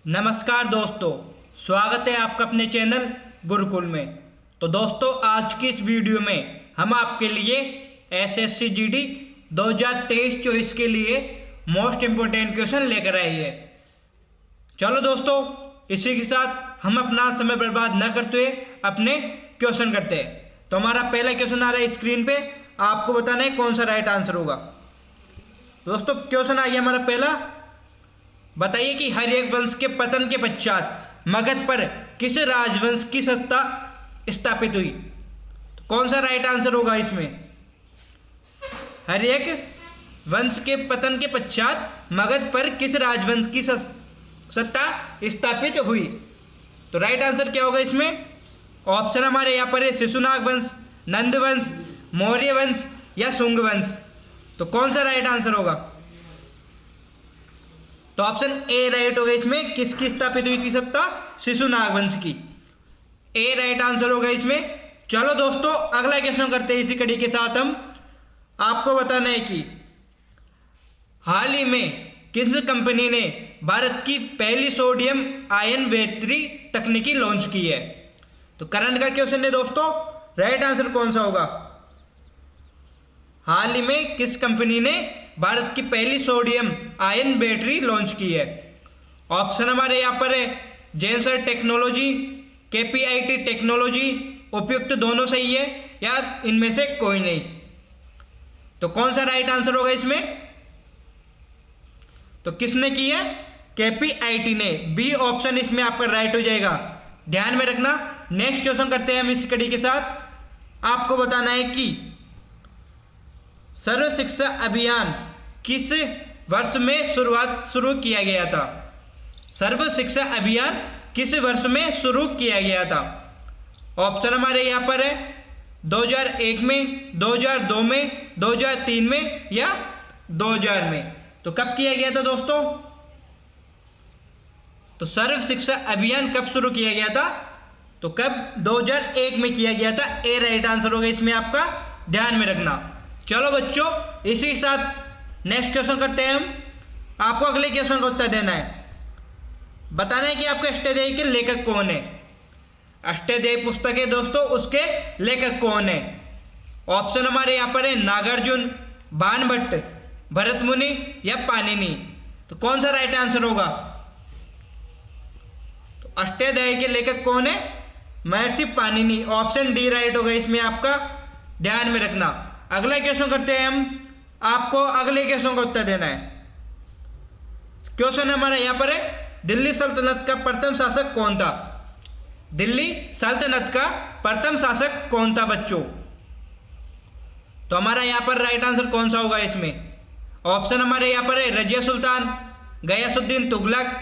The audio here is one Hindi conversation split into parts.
नमस्कार दोस्तों, स्वागत है आपका अपने चैनल गुरुकुल में। तो दोस्तों, आज की इस वीडियो में हम आपके लिए एसएससी जीडी 2023-24 के लिए मोस्ट इम्पोर्टेंट क्वेश्चन लेकर आए हैं। चलो दोस्तों, इसी के साथ हम अपना समय बर्बाद न करते हुए अपने क्वेश्चन करते हैं। तो हमारा पहला क्वेश्चन आ रहा है स्क्रीन पे, आपको बताना है कौन सा राइट आंसर होगा। दोस्तों, क्वेश्चन आ गया हमारा पहला। बताइए कि हर्यक वंश के पतन के पश्चात मगध पर किस राजवंश की सत्ता स्थापित हुई? तो कौन सा राइट आंसर होगा इसमें? हर्यक वंश के पतन के पश्चात मगध पर किस राजवंश की सत्ता स्थापित हुई? तो राइट आंसर क्या होगा इसमें? ऑप्शन हमारे यहाँ पर है शिशुनाग वंश, नंद वंश, मौर्य वंश या शुंग वंश। तो कौन सा राइट आंसर होगा? तो ऑप्शन ए राइट होगा इसमें। किसकी स्थापित हुई थी सत्ता? शिशुनाग वंश की। ए राइट आंसर होगा इसमें। चलो दोस्तों, अगला क्वेश्चन करते हैं इसी कड़ी के साथ। हम आपको बताना है कि हाल ही में किस कंपनी ने भारत की पहली सोडियम आयन बैटरी तकनीकी लॉन्च की है? तो करंट का क्वेश्चन है दोस्तों, राइट आंसर कौन सा होगा? हाल ही में किस कंपनी ने भारत की पहली सोडियम आयन बैटरी लॉन्च की है? ऑप्शन हमारे यहाँ पर है जेंसर टेक्नोलॉजी, केपीआईटी टेक्नोलॉजी, उपयुक्त दोनों सही है या इनमें से कोई नहीं। तो कौन सा राइट आंसर होगा इसमें? तो किसने की है? केपीआईटी ने। बी ऑप्शन इसमें आपका राइट हो जाएगा, ध्यान में रखना। नेक्स्ट क्वेश्चन करते हैं हम इस कड़ी के साथ। आपको बताना है कि सर्व शिक्षा अभियान किस वर्ष में शुरू किया गया था? सर्व शिक्षा अभियान किस वर्ष में शुरू किया गया था? ऑप्शन हमारे यहाँ पर है 2001 में, 2002 में, 2003 में या 2000 में। तो कब किया गया था दोस्तों? तो सर्व शिक्षा अभियान कब शुरू किया गया था? तो कब? 2001 में किया गया था। ए राइट आंसर होगा इसमें आपका, ध्यान में रखना। चलो बच्चों, इसी के साथ नेक्स्ट क्वेश्चन करते हैं हम। आपको अगले क्वेश्चन का उत्तर देना है। बताना है कि आपके अष्टध्यायी के लेखक कौन है। अष्टध्यायी पुस्तक है दोस्तों, उसके लेखक कौन है? ऑप्शन हमारे यहाँ पर है नागार्जुन, बाणभट्ट, भरत मुनि या पाणिनि। तो कौन सा राइट आंसर होगा? तो अष्टध्यायी के लेखक कौन है? महर्षि पाणिनि। ऑप्शन डी राइट होगा इसमें आपका, ध्यान में रखना। अगला क्वेश्चन करते हैं हम। आपको अगले क्वेश्चन का उत्तर देना है। क्वेश्चन हमारा यहां पर है दिल्ली सल्तनत का प्रथम शासक कौन था? दिल्ली सल्तनत का प्रथम शासक कौन था बच्चों? तो हमारा यहां पर राइट आंसर कौन सा होगा इसमें? ऑप्शन हमारे यहां पर है रजिया सुल्तान, गयासुद्दीन तुगलक,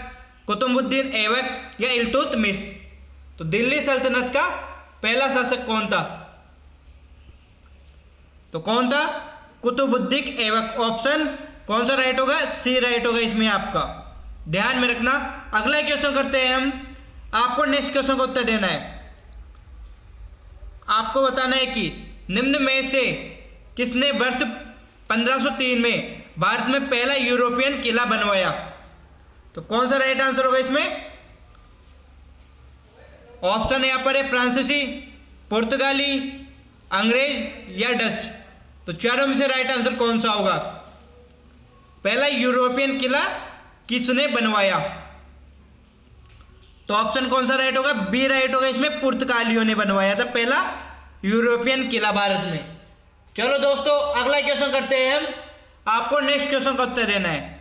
कुतुबुद्दीन ऐबक या इल्तुतमिश। तो दिल्ली सल्तनत का पहला शासक कौन था? तो कौन था? कुतुबुद्दीन ऐबक। ऑप्शन कौन सा राइट होगा? सी राइट होगा इसमें आपका, ध्यान में रखना। अगला क्वेश्चन करते हैं हम। आपको नेक्स्ट क्वेश्चन का उत्तर देना है। आपको बताना है कि निम्न में से किसने वर्ष 1503 में भारत में पहला यूरोपियन किला बनवाया? तो कौन सा राइट आंसर होगा इसमें? ऑप्शन यहां पर है फ्रांसीसी, पुर्तगाली, अंग्रेज या डच। तो चारों में से राइट आंसर कौन सा होगा? पहला यूरोपियन किला किसने बनवाया? तो ऑप्शन कौन सा राइट होगा? बी राइट होगा इसमें, पुर्तगालियों ने बनवाया था पहला यूरोपियन किला भारत में। चलो दोस्तों, अगला क्वेश्चन करते हैं हम। आपको नेक्स्ट क्वेश्चन का उत्तर देना है।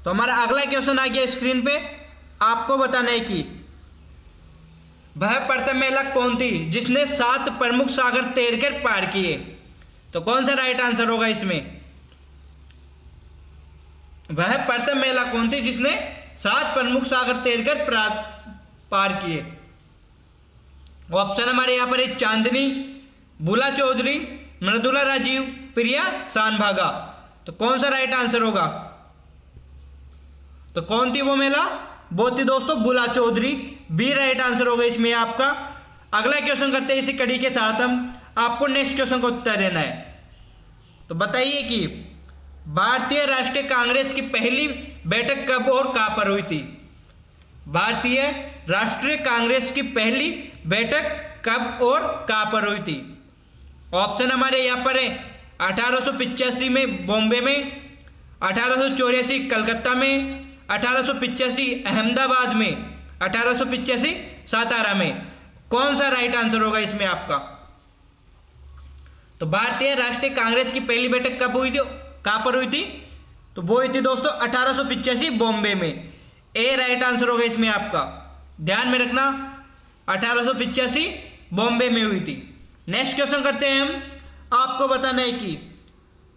तो हमारा अगला क्वेश्चन आ गया स्क्रीन पे। आपको बताना है कि वह प्रथम महिला कौन थी जिसने 7 प्रमुख सागर तैरकर पार किए? तो कौन सा राइट आंसर होगा इसमें? वह प्रथम महिला कौन थी जिसने 7 प्रमुख सागर तैरकर पार किए? ऑप्शन हमारे यहां पर है चांदनी, बुला चौधरी, मृदुला राजीव, प्रिया शानभागा। तो कौन सा राइट आंसर होगा? तो कौन थी वो महिला? वो थी दोस्तों बुला चौधरी। बी राइट आंसर होगा इसमें आपका। अगला क्वेश्चन करते हैं इसी कड़ी के साथ हम। आपको नेक्स्ट क्वेश्चन का उत्तर देना है। तो बताइए कि भारतीय राष्ट्रीय कांग्रेस की पहली बैठक कब और कहाँ पर हुई थी? भारतीय राष्ट्रीय कांग्रेस की पहली बैठक कब और कहाँ पर हुई थी? ऑप्शन हमारे यहाँ पर है 1885 में बॉम्बे में, 1884 कलकत्ता में, 1885 अहमदाबाद में, 1885 सातारा में। कौन सा राइट आंसर होगा इसमें आपका? तो भारतीय राष्ट्रीय कांग्रेस की पहली बैठक कब हुई थी, कहाँ पर हुई थी? तो वो हुई थी दोस्तों 1885 बॉम्बे में। ए राइट आंसर होगा इसमें आपका, ध्यान में रखना, 1885 बॉम्बे में हुई थी। नेक्स्ट क्वेश्चन करते हैं हम। आपको बताना है कि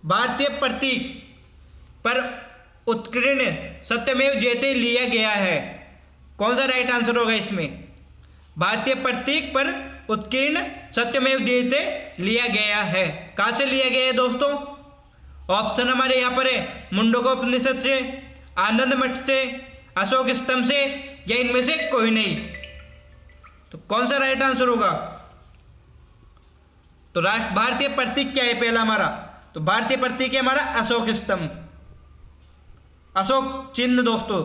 भारतीय प्रतीक पर उत्कीर्ण सत्यमेव जयते लिया गया है। कौन सा राइट आंसर होगा इसमें? भारतीय प्रतीक पर उत्कीर्ण सत्यमेव जयते लिया गया है। कहाँ से लिया गया है दोस्तों? ऑप्शन हमारे यहाँ पर है मुंडकोपनिषद से, आनंद मठ से, अशोक स्तंभ से, या इनमें से कोई नहीं। तो कौन सा राइट आंसर होगा? तो भारतीय प्रतीक क्या है पहला हमारा? तो भारतीय प्रतीक है हमारा अशोक स्तंभ, अशोक चिन्ह दोस्तों।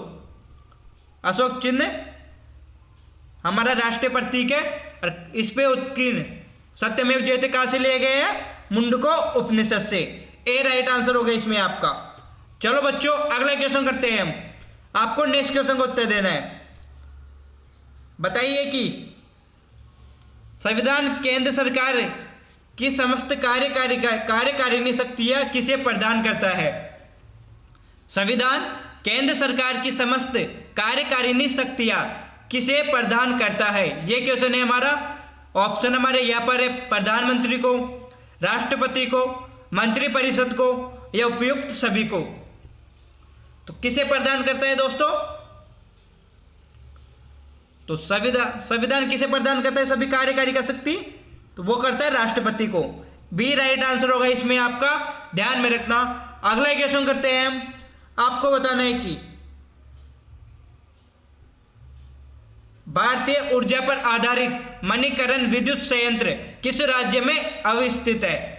अशोक चिन्ह हमारा राष्ट्रीय प्रतीक है और इस पे उत्कीर्ण सत्यमेव जयते कहाँ से लिए गए हैं? मुंडको उपनिषद से। ए राइट आंसर होगा इसमें आपका। चलो बच्चों अगला क्वेश्चन करते हैं हम। आपको नेक्स्ट क्वेश्चन का उत्तर देना है। बताइए कि संविधान केंद्र सरकार की समस्त कार्यकारिणी शक्तियां किसे प्रदान करता है? संविधान केंद्र सरकार की समस्त कार्यकारिणी शक्तियां किसे प्रदान करता है? ये क्वेश्चन है हमारा। ऑप्शन हमारे यहाँ पर है प्रधानमंत्री को, राष्ट्रपति को, मंत्रिपरिषद को, या उपयुक्त सभी को। तो किसे प्रदान करता है दोस्तों? तो संविधान किसे प्रदान करता है सभी कार्यकारिणी शक्ति? तो वो करता है राष्ट्रपति को। बी राइट आंसर होगा इसमें आपका, ध्यान में रखना। अगला क्वेश्चन करते हैं हम। आपको बताना है कि भारतीय ऊर्जा पर आधारित मणिकरण विद्युत संयंत्र किस राज्य में अवस्थित है?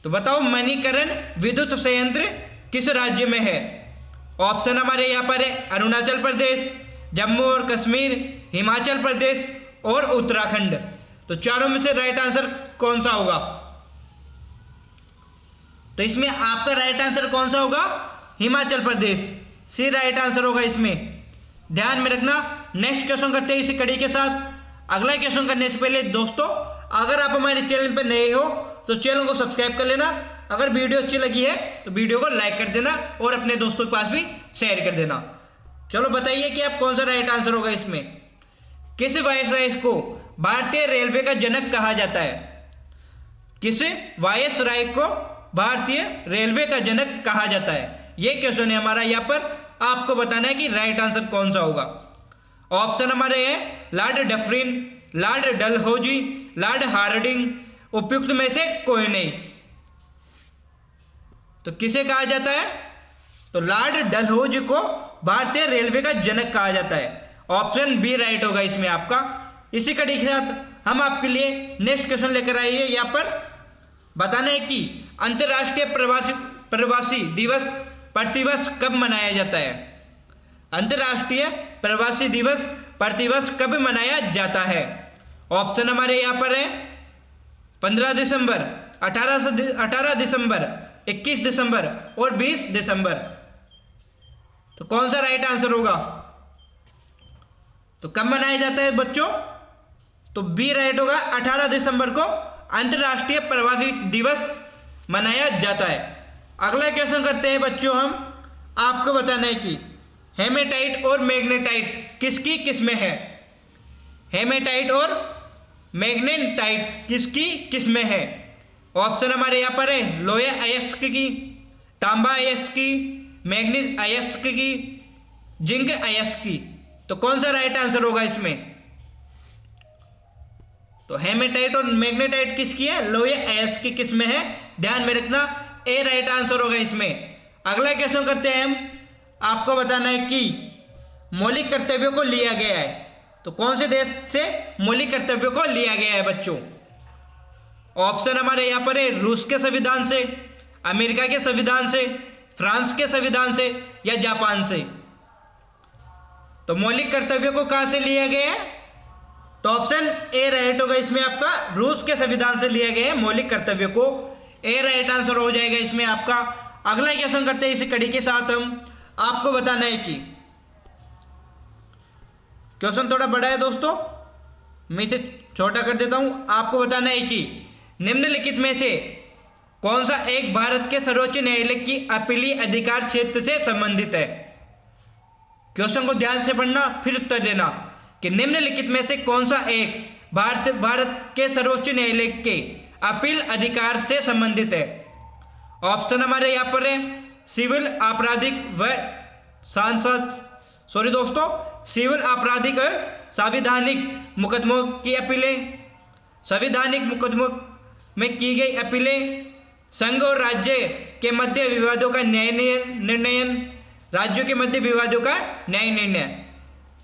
तो बताओ मणिकरण विद्युत संयंत्र किस राज्य में है? ऑप्शन हमारे यहाँ पर है अरुणाचल प्रदेश, जम्मू और कश्मीर, हिमाचल प्रदेश और उत्तराखंड। तो चारों में से राइट आंसर कौन सा होगा? तो इसमें आपका राइट आंसर कौन सा होगा? हिमाचल प्रदेश। सी राइट आंसर होगा इसमें, ध्यान में रखना। नेक्स्ट क्वेश्चन करते हैं इसी कड़ी के साथ। अगला क्वेश्चन करने से पहले दोस्तों अगर आप हमारे चैनल पर नए हो तो चैनल को सब्सक्राइब कर लेना। अगर वीडियो अच्छी लगी है तो वीडियो को लाइक कर देना और अपने दोस्तों के पास भी शेयर कर देना। चलो बताइए कि आप कौन सा राइट आंसर होगा इसमें। किस वायसराय को भारतीय रेलवे का जनक कहा जाता है? किस वायसराय को भारतीय रेलवे का जनक कहा जाता है? यह क्वेश्चन है हमारा। यहाँ पर आपको बताना है कि राइट आंसर कौन सा होगा। ऑप्शन हमारे हैं Lord Dufferin, Lord Dalhousie, Lord Hardinge, उपयुक्त में से कोई नहीं। तो किसे कहा जाता है? तो लॉर्ड डलहौजी को भारतीय रेलवे का जनक कहा जाता है। ऑप्शन बी राइट होगा इसमें आपका। इसी कड़ी के साथ हम आपके लिए नेक्स्ट क्वेश्चन लेकर आए हैं। यहाँ पर बताना है कि अंतर्राष्ट्रीय प्रवासी दिवस प्रतिवर्ष कब मनाया जाता है? अंतर्राष्ट्रीय प्रवासी दिवस प्रतिवर्ष कब मनाया जाता है? ऑप्शन हमारे यहाँ पर है 15 दिसंबर, 18 दिसंबर, 21 दिसंबर और 20 दिसंबर। तो कौन सा राइट आंसर होगा? तो कब मनाया जाता है बच्चों? तो बी राइट होगा, 18 दिसंबर को अंतर्राष्ट्रीय प्रवासी दिवस मनाया जाता है। अगला क्वेश्चन करते हैं बच्चों हम। आपको बताना है कि हेमेटाइट और मैग्नेटाइट किसकी किस्में है? हेमेटाइट और मैग्नेटाइट किसकी किस्में है? ऑप्शन हमारे यहाँ पर है लोहे अयस्क की, तांबा अयस्क की, मैग्नीज अयस्क की, जिंक अयस्क की। तो कौन सा राइट आंसर होगा इसमें? तो हेमेटाइट और मैग्नेटाइट किसकी है? लोहे अयस्क की किस्में है, ध्यान में रखना। ए राइट आंसर होगा इसमें। अगला क्वेश्चन करते हैं हम। आपको बताना है कि मौलिक कर्तव्यों को लिया गया है। तो कौन से देश से मौलिक कर्तव्यों को लिया गया है बच्चों? ऑप्शन हमारे यहाँ पर है रूस के संविधान से, अमेरिका के संविधान से, फ्रांस के संविधान से या जापान से? तो मौलिक कर्तव्यों को कहां से लिया गया है? तो ऑप्शन ए राइट होगा इसमें आपका, रूस के संविधान से लिया गया है मौलिक कर्तव्यों को। ए राइट आंसर हो जाएगा इसमें आपका। अगला क्वेश्चन करते हैं इसी कड़ी के साथ हम। आपको बताना है कि क्वेश्चन थोड़ा बड़ा है दोस्तों, मैं इसे छोटा कर देता हूं। आपको बताना है कि निम्नलिखित में से कौन सा एक भारत के सर्वोच्च न्यायालय की अपीलीय अधिकार क्षेत्र से संबंधित है? क्वेश्चन को ध्यान से पढ़ना फिर उत्तर देना कि निम्नलिखित में से कौन सा एक भारत के सर्वोच्च न्यायालय के अपील अधिकार से संबंधित है? ऑप्शन हमारे यहाँ पर है सिविल, आपराधिक व सिविल, आपराधिक और संवैधानिक मुकदमों की अपीलें, संवैधानिक मुकदमों में की गई अपीलें, संघ और राज्य के मध्य विवादों का न्याय निर्णयन, राज्यों के मध्य विवादों का न्याय निर्णय।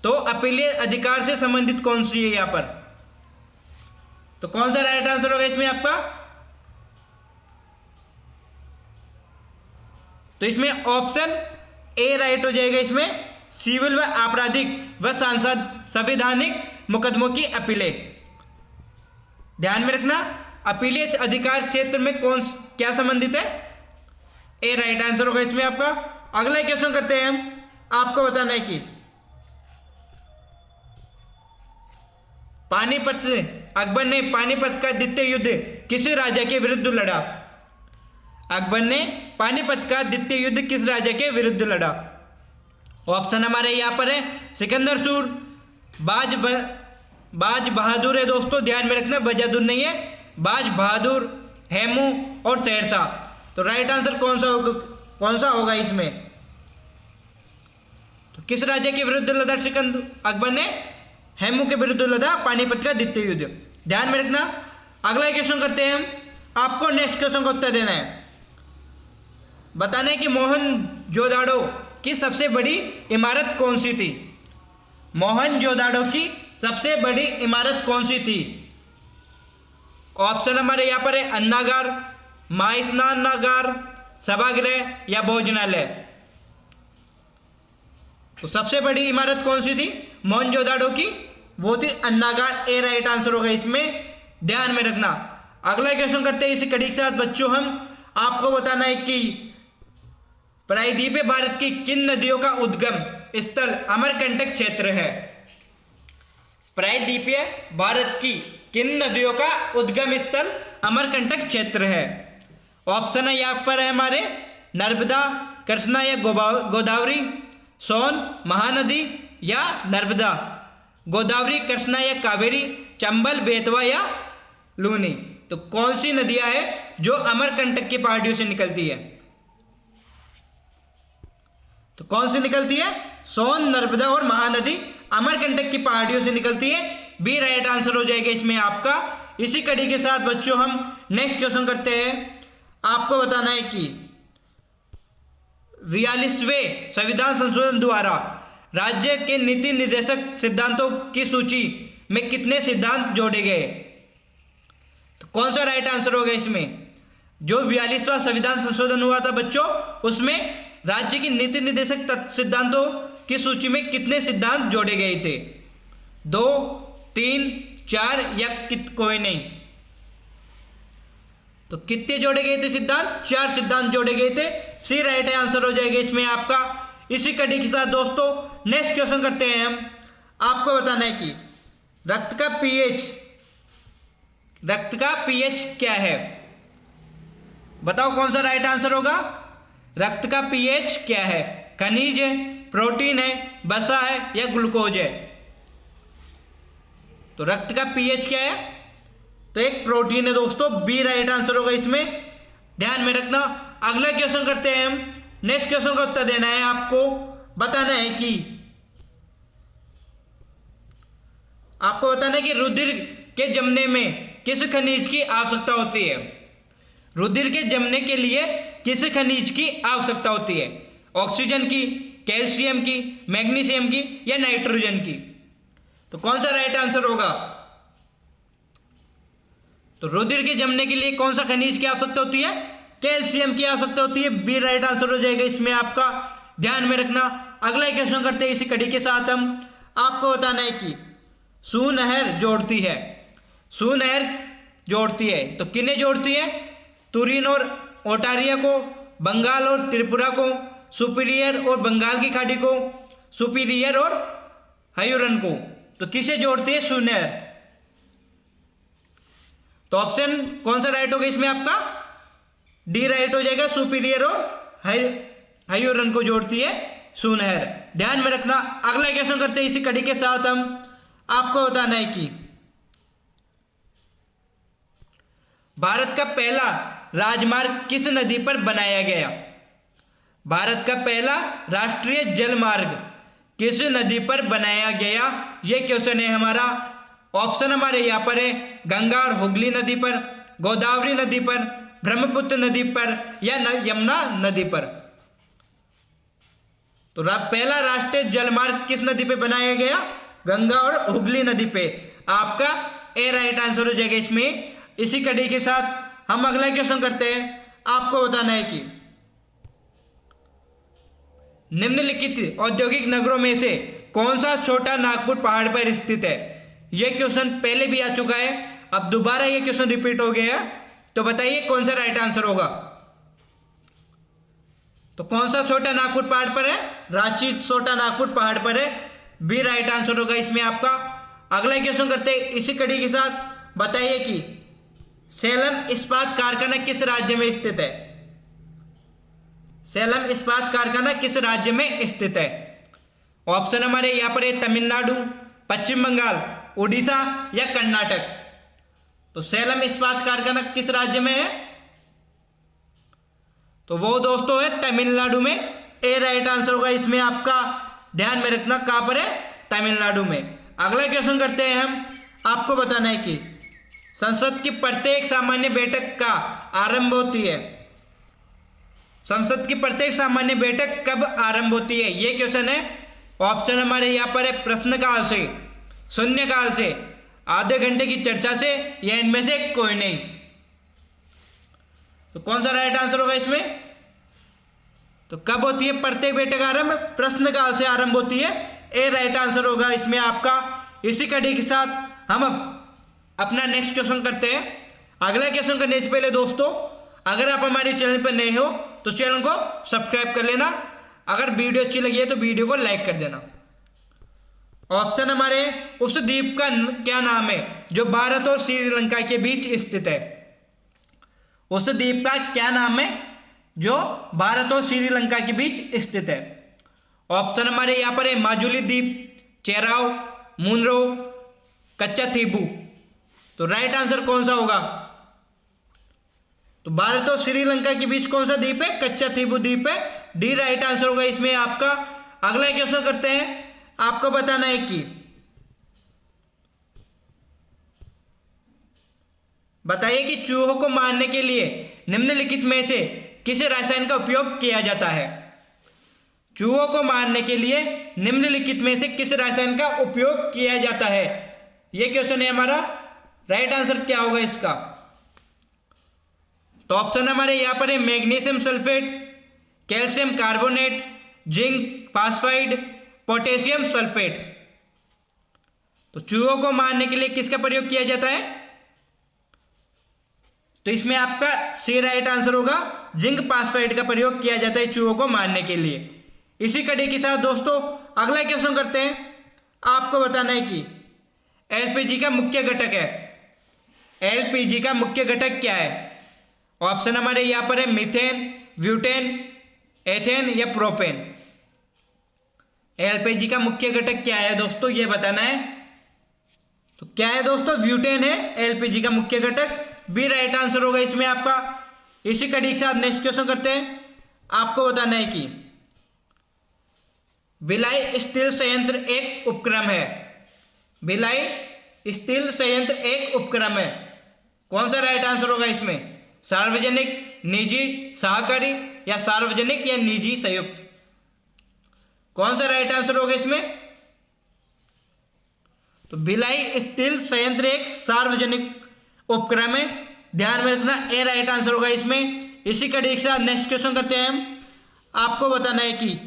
तो अपीलीय अधिकार से संबंधित कौन सी है यहाँ पर? तो कौन सा राइट आंसर होगा इसमें आपका? तो इसमें ऑप्शन ए राइट हो जाएगा इसमें, सिविल व आपराधिक व संवैधानिक मुकदमों की अपीलें। ध्यान में रखना, अपीलीय अधिकार क्षेत्र में क्या संबंधित है? ए राइट आंसर होगा इसमें आपका। अगला क्वेश्चन करते हैं हम। आपको बताना है कि अकबर ने पानीपत का द्वितीय युद्ध किस राजा के विरुद्ध लड़ा? अकबर ने पानीपत का द्वितीय युद्ध किस राजा के विरुद्ध लड़ा? ऑप्शन हमारे यहाँ पर है सिकंदर सूर, बाज बहादुर है दोस्तों, ध्यान में रखना, बहादुर नहीं है, बाज बहादुर, हेमू और शेरशाह। तो राइट आंसर कौन सा होगा इसमें? तो किस राजा के विरुद्ध लड़ा अकबर ने? हेमू के विरुद्ध लड़ा पानीपत का द्वितीय युद्ध। ध्यान में रखना। अगला क्वेश्चन करते हैं हम। आपको नेक्स्ट क्वेश्चन का उत्तर देना है। बताना है कि मोहनजोदाड़ो की सबसे बड़ी इमारत कौन सी थी? मोहनजोदाड़ो की सबसे बड़ी इमारत कौन सी थी? ऑप्शन हमारे यहाँ पर है अन्नागार, महास्नानागार, सभागृह या भोजनालय। तो सबसे बड़ी इमारत कौन सी थी मोहनजोदाड़ो की? वो थी अन्नागार। ए राइट आंसर होगा इसमें, ध्यान में रखना। अगला क्वेश्चन करते हैं इसी कड़ी के साथ बच्चों हम। आपको बताना है कि प्रायद्वीपीय भारत की किन नदियों का उद्गम स्थल अमरकंटक क्षेत्र है? प्रायद्वीपीय भारत की किन नदियों का उद्गम स्थल अमरकंटक क्षेत्र है? ऑप्शन है यहाँ पर है हमारे नर्मदा, कृष्णा या गोदावरी, सोन, महानदी या नर्मदा, गोदावरी, कृष्णा या कावेरी, चंबल, बेतवा या लूनी। तो कौन सी नदियां हैं जो अमरकंटक की पहाड़ियों से निकलती है? तो कौन सी निकलती है? सोन, नर्मदा और महानदी अमरकंटक की पहाड़ियों से निकलती है। बी राइट आंसर हो जाएगा इसमें आपका। इसी कड़ी के साथ बच्चों हम नेक्स्ट क्वेश्चन करते हैं। आपको बताना है कि 42वें संविधान संशोधन द्वारा राज्य के नीति निर्देशक सिद्धांतों की सूची में कितने सिद्धांत जोड़े गए? तो कौन सा राइट आंसर होगा इसमें? जो 42वां संविधान संशोधन हुआ था बच्चों, उसमें राज्य की नीति निर्देशक सिद्धांतों की सूची में कितने सिद्धांत जोड़े गए थे? 2, 3, 4 या कोई नहीं? तो कितने जोड़े गए थे सिद्धांत? 4 सिद्धांत जोड़े गए थे। सी राइट आंसर हो जाएगा इसमें आपका। इसी कड़ी के साथ दोस्तों नेक्स्ट क्वेश्चन करते हैं हम। आपको बताना है कि रक्त का पीएच क्या है? बताओ कौन सा राइट आंसर होगा? रक्त का पीएच क्या है? खनिज है, प्रोटीन है, वसा है या ग्लूकोज है? तो रक्त का पीएच क्या है? तो एक प्रोटीन है दोस्तों। बी राइट आंसर होगा इसमें, ध्यान में रखना। अगला क्वेश्चन करते हैं हम। नेक्स्ट क्वेश्चन का उत्तर देना है आपको। बताना है कि रुधिर के जमने में किस खनिज की आवश्यकता होती है? रुधिर के जमने के लिए किस खनिज की आवश्यकता होती है? ऑक्सीजन की, कैल्शियम की, मैग्नीशियम की या नाइट्रोजन की? तो कौन सा राइट आंसर होगा? तो रुधिर के जमने के लिए कौन सा खनिज की आवश्यकता होती है? कैल्शियम की आवश्यकता होती है, बी राइट आंसर हो जाएगा इसमें आपका, ध्यान में रखना। अगला क्वेश्चन करते हैं इसी कड़ी के साथ हम। आपको बताना है कि सुनहर जोड़ती है, सुनहर जोड़ती है तो किन्हें जोड़ती है? तुरीन और ओटारिया को, बंगाल और त्रिपुरा को, सुपीरियर और बंगाल की खाड़ी को, सुपीरियर और हयूरन को। तो किसे जोड़ती है सुनहर? तो ऑप्शन कौन सा राइट होगा इसमें आपका? डी राइट हो जाएगा, सुपीरियर और हयूरन को जोड़ती है सुनहर, ध्यान में रखना। अगला क्वेश्चन करते हैं इसी कड़ी के साथ हम। आपको बताना है कि भारत का पहला राजमार्ग किस नदी पर बनाया गया? भारत का पहला राष्ट्रीय जल मार्ग किस नदी पर बनाया गया? यह क्वेश्चन है हमारा। ऑप्शन हमारे यहाँ पर है गंगा और हुगली नदी पर, गोदावरी नदी पर, ब्रह्मपुत्र नदी पर या यमुना नदी पर। तो पहला राष्ट्रीय जलमार्ग किस नदी पे बनाया गया? गंगा और हुगली नदी पे। आपका ए राइट आंसर हो जाएगा इसमें। इसी कड़ी के साथ हम अगला क्वेश्चन करते हैं। आपको बताना है कि निम्नलिखित औद्योगिक नगरों में से कौन सा छोटा नागपुर पहाड़ पर स्थित है? यह क्वेश्चन पहले भी आ चुका है, अब दोबारा यह क्वेश्चन रिपीट हो गया है। तो बताइए कौन सा राइट आंसर होगा? तो कौन सा छोटा नागपुर पहाड़ पर है? रांची छोटा नागपुर पहाड़ पर है, बी राइट आंसर होगा इसमें आपका। अगला क्वेश्चन करते हैं इसी कड़ी के साथ। बताइए कि सेलम इस्पात कारखाना किस राज्य में स्थित है? सेलम इस्पात कारखाना किस राज्य में स्थित है? ऑप्शन हमारे यहाँ पर है तमिलनाडु, पश्चिम बंगाल, उड़ीसा या कर्नाटक। तो सेलम इस्पात कारखाना किस राज्य में है? तो वो दोस्तों है तमिलनाडु में, ए राइट आंसर होगा इसमें आपका, ध्यान में रखना कहां पर है? तमिलनाडु में। अगला क्वेश्चन करते हैं हम। आपको बताना है कि संसद की प्रत्येक सामान्य बैठक का आरंभ होती है, संसद की प्रत्येक सामान्य बैठक कब आरंभ होती है? यह क्वेश्चन है। ऑप्शन हमारे यहाँ पर है प्रश्नकाल से, शून्यकाल से, आधे घंटे की चर्चा से या इनमें से कोई नहीं। तो कौन सा राइट आंसर होगा इसमें? तो कब होती है प्रत्येक बैठक आरंभ? प्रश्नकाल से आरंभ होती है, ए राइट आंसर होगा इसमें आपका। इसी कड़ी के साथ हम अपना नेक्स्ट क्वेश्चन करते हैं। अगला क्वेश्चन करने से पहले दोस्तों, अगर आप हमारे चैनल पर नए हो तो चैनल को सब्सक्राइब कर लेना, अगर वीडियो अच्छी लगी है तो वीडियो को लाइक कर देना। ऑप्शन हमारे उस द्वीप का क्या नाम है जो भारत और श्रीलंका के बीच स्थित है? उस द्वीप का क्या नाम है जो भारत और श्रीलंका के बीच स्थित है? ऑप्शन हमारे यहाँ पर है माजुली द्वीप, चेराव, मुनरो, कच्चा थीबू। तो राइट आंसर कौन सा होगा? तो भारत और श्रीलंका के बीच कौन सा द्वीप है? कच्चा थीबू द्वीप है, डी राइट आंसर होगा इसमें आपका। अगला क्वेश्चन करते हैं। आपको बताना है कि बताइए कि चूहों को मारने के लिए निम्नलिखित में से किस रसायन का उपयोग किया जाता है? चूहों को मारने के लिए निम्नलिखित में से किस रसायन का उपयोग किया जाता है? यह क्वेश्चन है हमारा। राइट आंसर क्या होगा इसका? तो ऑप्शन हमारे यहां पर है magnesium sulphate, calcium carbonate, zinc phosphide, potassium sulphate. तो चूहों को मारने के लिए किसका प्रयोग किया जाता है? तो इसमें आपका सी राइट आंसर होगा, जिंक फास्फाइड का प्रयोग किया जाता है चूहों को मारने के लिए। इसी कड़ी के साथ दोस्तों अगला क्वेश्चन करते हैं। आपको बताना है कि एलपीजी का मुख्य घटक है, एलपीजी का मुख्य घटक क्या है? ऑप्शन हमारे यहां पर है मीथेन, ब्यूटेन, एथेन या प्रोपेन। एलपीजी का मुख्य घटक क्या है दोस्तों, ये बताना है। तो क्या है दोस्तों? ब्यूटेन है एलपीजी का मुख्य घटक, बी राइट आंसर होगा इसमें आपका। इसी कड़ी के साथ नेक्स्ट क्वेश्चन करते हैं। आपको बताना है कि भिलाई स्टील संयंत्र एक उपक्रम है, भिलाई स्टील संयंत्र एक उपक्रम है, कौन सा राइट आंसर होगा इसमें? सार्वजनिक, निजी, सहकारी या सार्वजनिक या निजी संयुक्त? कौन सा राइट आंसर होगा इसमें? तो भिलाई स्टील संयंत्र एक सार्वजनिक उपक्रम है, ध्यान में रखना, ए राइट आंसर होगा इसमें। इसी कड़ी के साथ नेक्स्ट क्वेश्चन करते हैं हम। आपको बताना है कि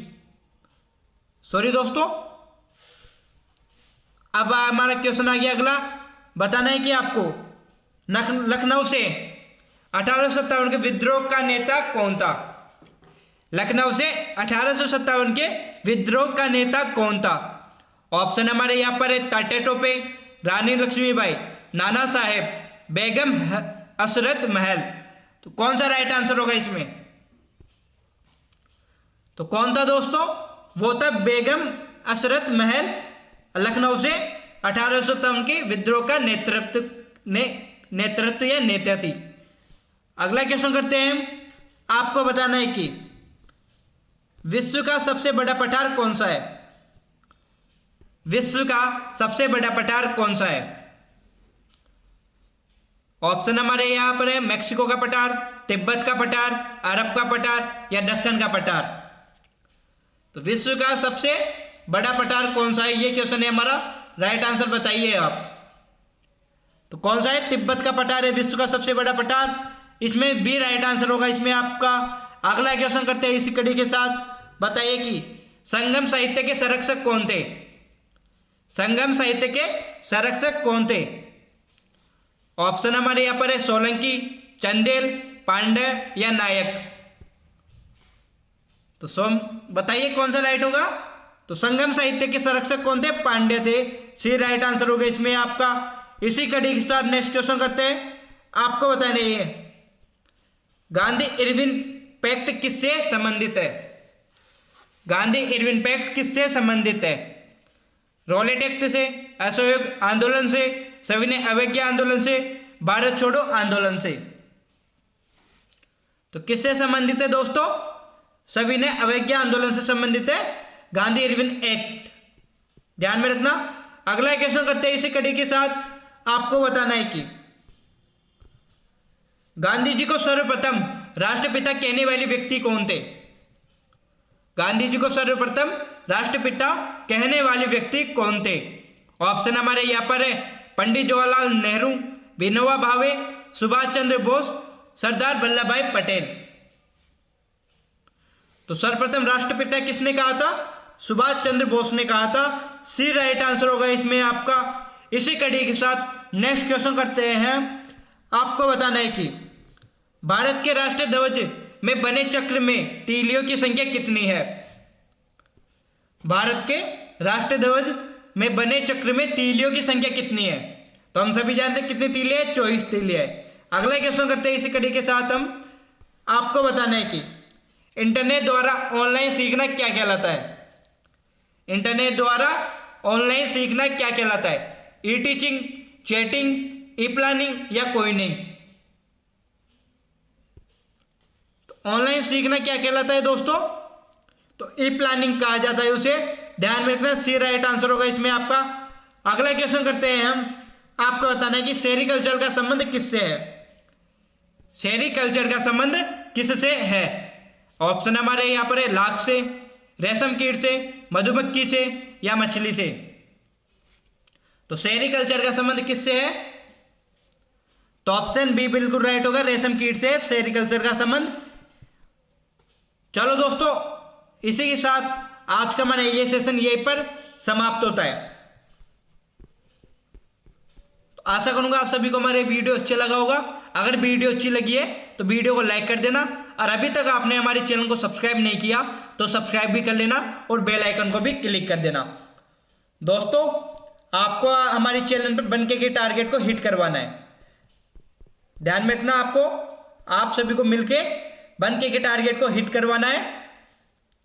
सॉरी दोस्तों, अब हमारा क्वेश्चन आ गया अगला। बताना है कि आपको लखनऊ से 1857 के विद्रोह का नेता कौन था। लखनऊ से 1857 के विद्रोह का नेता कौन था। ऑप्शन हमारे यहाँ पर है तात्या टोपे, रानी लक्ष्मीबाई, नाना साहेब, बेगम हसरत महल। तो कौन सा राइट आंसर होगा इसमें? तो कौन था दोस्तों? वो था बेगम हसरत महल। लखनऊ से 1857 के विद्रोह का नेतृत्व या नेता थी। अगला क्वेश्चन करते हैं। आपको बताना है कि विश्व का सबसे बड़ा पठार कौन सा है। विश्व का सबसे बड़ा पठार कौन सा है? ऑप्शन हमारे यहां पर है मैक्सिको का पठार, तिब्बत का पठार, अरब का पठार या दक्कन का पठार। तो विश्व का सबसे बड़ा पठार कौन सा है, ये क्वेश्चन है हमारा। राइट आंसर बताइए आप। तो कौन सा है? तिब्बत का पठार है विश्व का सबसे बड़ा पठार। इसमें भी राइट आंसर होगा इसमें आपका। अगला क्वेश्चन करते हैं इसी कड़ी के साथ। बताइए कि संगम साहित्य के संरक्षक कौन थे। संगम साहित्य के संरक्षक कौन थे? ऑप्शन हमारे यहां पर है सोलंकी, चंदेल, पांड्य या नायक। तो बताइए कौन सा राइट होगा। तो संगम साहित्य के संरक्षक कौन थे? पांड्य थे। सी राइट आंसर होगा इसमें आपका। इसी कड़ी के साथ नेक्स्ट क्वेश्चन करते हैं। आपको बताना है गांधी इरविन पैक्ट किससे संबंधित है। गांधी इरविन पैक्ट किससे संबंधित है? रॉलेट एक्ट से, असहयोग आंदोलन से, सविनय अवज्ञा आंदोलन से, भारत छोड़ो आंदोलन से। तो किससे संबंधित है दोस्तों? सविनय अवज्ञा आंदोलन से संबंधित है गांधी इरविन एक्ट। ध्यान में रखना। अगला क्वेश्चन करते हैं इसी कड़ी के साथ। आपको बताना है कि गांधी जी को सर्वप्रथम राष्ट्रपिता कहने वाले व्यक्ति कौन थे। गांधी जी को सर्वप्रथम राष्ट्रपिता कहने वाले व्यक्ति कौन थे? ऑप्शन हमारे यहां पर है पंडित जवाहरलाल नेहरू, विनोबा भावे, सुभाष चंद्र बोस, सरदार वल्लभ भाई पटेल। तो सर्वप्रथम राष्ट्रपिता किसने कहा था? सुभाष चंद्र बोस ने कहा था। सी राइट आंसर होगा इसमें आपका। इसी कड़ी के साथ नेक्स्ट क्वेश्चन करते हैं। आपको बताना है कि भारत के राष्ट्रीय ध्वज में बने चक्र में तीलियों की संख्या कितनी है। भारत के राष्ट्रीय ध्वज में बने चक्र में तीलियों की संख्या कितनी है? तो हम सभी जानते हैं कितनी तीलियां है, 24 तीलियां है। अगला क्वेश्चन करते हैं इसी कड़ी के साथ हम। आपको बताना है कि इंटरनेट द्वारा ऑनलाइन सीखना क्या कहलाता है। इंटरनेट द्वारा ऑनलाइन सीखना क्या कहलाता है? ई टीचिंग, चैटिंग, ई प्लानिंग या कोइनिंग। तो ऑनलाइन सीखना क्या कहलाता है दोस्तों? तो ई प्लानिंग कहा जाता है उसे। ध्यान में रखना। सी राइट आंसर होगा इसमें आपका। अगला क्वेश्चन करते हैं हम। आपको बताना है कि सेरिकल्चर का संबंध किससे है। सेरिकल्चर का संबंध किससे है? ऑप्शन हमारे यहां पर है लाख से, रेशम कीट से, मधुमक्खी से या मछली से। तो सेरिकल्चर का संबंध किससे है? तो ऑप्शन बी बिल्कुल राइट होगा, रेशम कीट से सेरिकल्चर का संबंध। चलो दोस्तों, इसी के साथ आज का हमारा ये सेशन यहीं पर समाप्त होता है। तो आशा करूंगा आप सभी को हमारे वीडियो अच्छा लगा होगा। अगर वीडियो अच्छी लगी है तो वीडियो को लाइक कर देना, और अभी तक आपने हमारे चैनल को सब्सक्राइब नहीं किया तो सब्सक्राइब भी कर लेना और बेल आइकन को भी क्लिक कर देना। दोस्तों, आपको हमारे चैनल पर बनके के टारगेट को हिट करवाना है। ध्यान में रखना, आपको आप सभी को मिलके बनके के टारगेट को हिट करवाना है।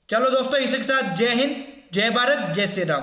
चलो दोस्तों, इसी के साथ जय हिंद, जय भारत, जय श्री राम।